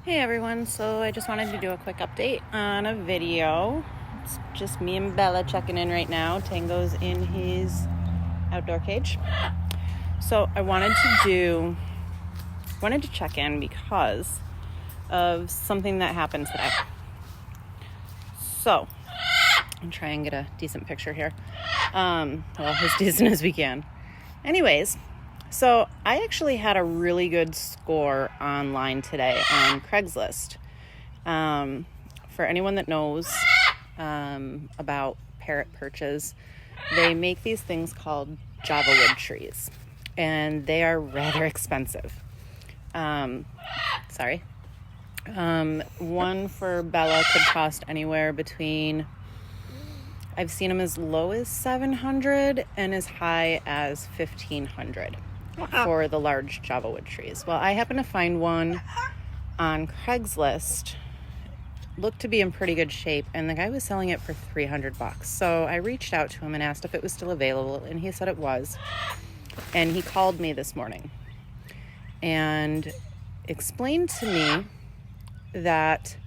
Hey everyone, so I just wanted to do a quick update on a video. It's just me and Bella checking in right now. Tango's in his outdoor cage. So I wanted to check in because of something that happened today. So I'll try and get a decent picture here. Well, as decent as we can. Anyways, so I actually had a really good score online today on Craigslist. For anyone that knows about parrot perches, they make these things called Java wood trees, and they are rather expensive. One for Bella could cost anywhere between, I've seen them as low as $700 and as high as $1,500 for the large Java wood trees. Well, I happened to find one on Craigslist, looked to be in pretty good shape, and the guy was selling it for $300. So I reached out to him and asked if it was still available, and he said it was. And he called me this morning and explained to me that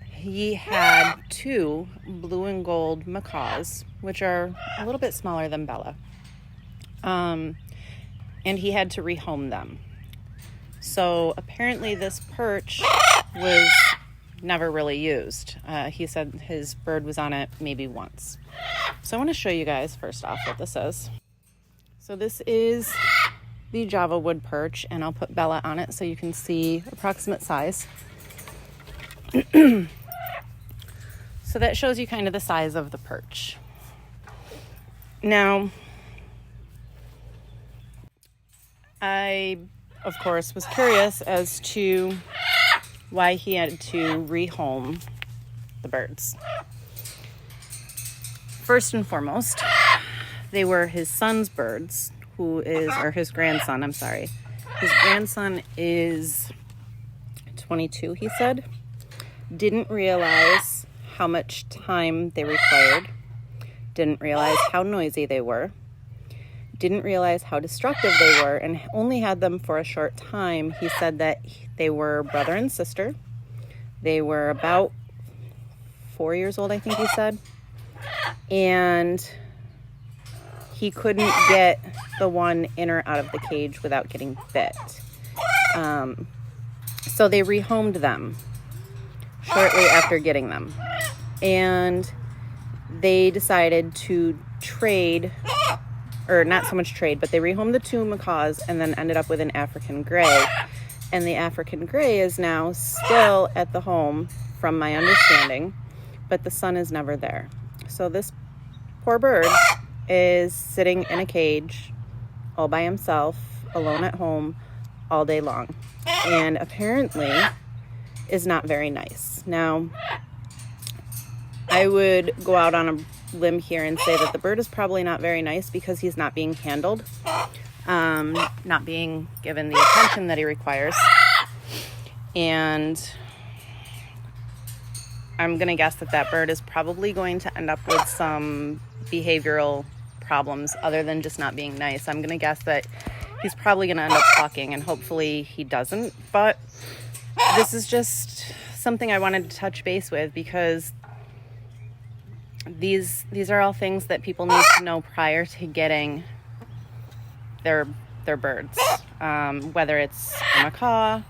he had two blue and gold macaws, which are a little bit smaller than Bella. And he had to rehome them. So apparently this perch was never really used. He said his bird was on it maybe once. So I want to show you guys first off what this is. So this is the Java wood perch, and I'll put Bella on it so you can see approximate size. So that shows you kind of the size of the perch. Now, I, of course, was curious as to why he had to rehome the birds. First and foremost, they were his son's birds, his grandson, I'm sorry. His grandson is 22, he said. Didn't realize how much time they required. Didn't realize how noisy they were. Didn't realize how destructive they were, and only had them for a short time. He said that they were brother and sister. They were about 4 years old, I think he said. And he couldn't get the one in or out of the cage without getting bit. So they rehomed them shortly after getting them. And they decided to trade, or not so much trade, but they rehomed the two macaws and then ended up with an African gray. And the African gray is now still at the home, from my understanding, but the son is never there. So this poor bird is sitting in a cage all by himself, alone at home, all day long. And apparently is not very nice. Now, I would go out on a limb here and say that the bird is probably not very nice because he's not being handled, not being given the attention that he requires. And I'm going to guess that bird is probably going to end up with some behavioral problems other than just not being nice. I'm going to guess that he's probably going to end up talking, and hopefully he doesn't. But this is just something I wanted to touch base with, because these are all things that people need to know prior to getting their birds, whether it's a macaw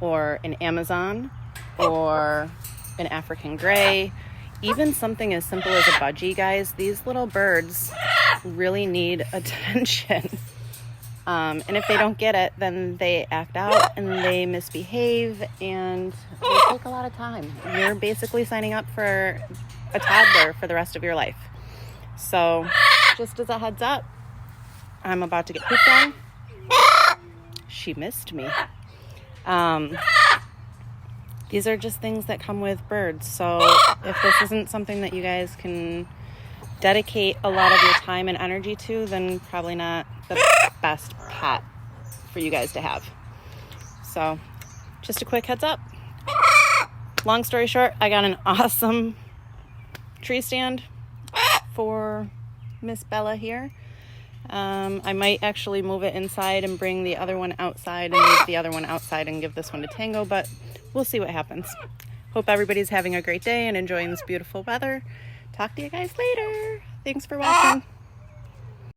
or an Amazon or an African gray, even something as simple as a budgie, guys. These little birds really need attention. And if they don't get it, then they act out and they misbehave, and they take a lot of time. You're basically signing up for a toddler for the rest of your life. So just as a heads up, I'm about to get pooped on. She missed me. These are just things that come with birds. So if this isn't something that you guys can dedicate a lot of your time and energy to, then probably not the best pet for you guys to have. So just a quick heads up. Long story short, I got an awesome tree stand for Miss Bella here. I might actually move it inside and bring the other one outside and leave the other one outside and give this one to Tango, but we'll see what happens. Hope everybody's having a great day and enjoying this beautiful weather. Talk to you guys later. Thanks for watching.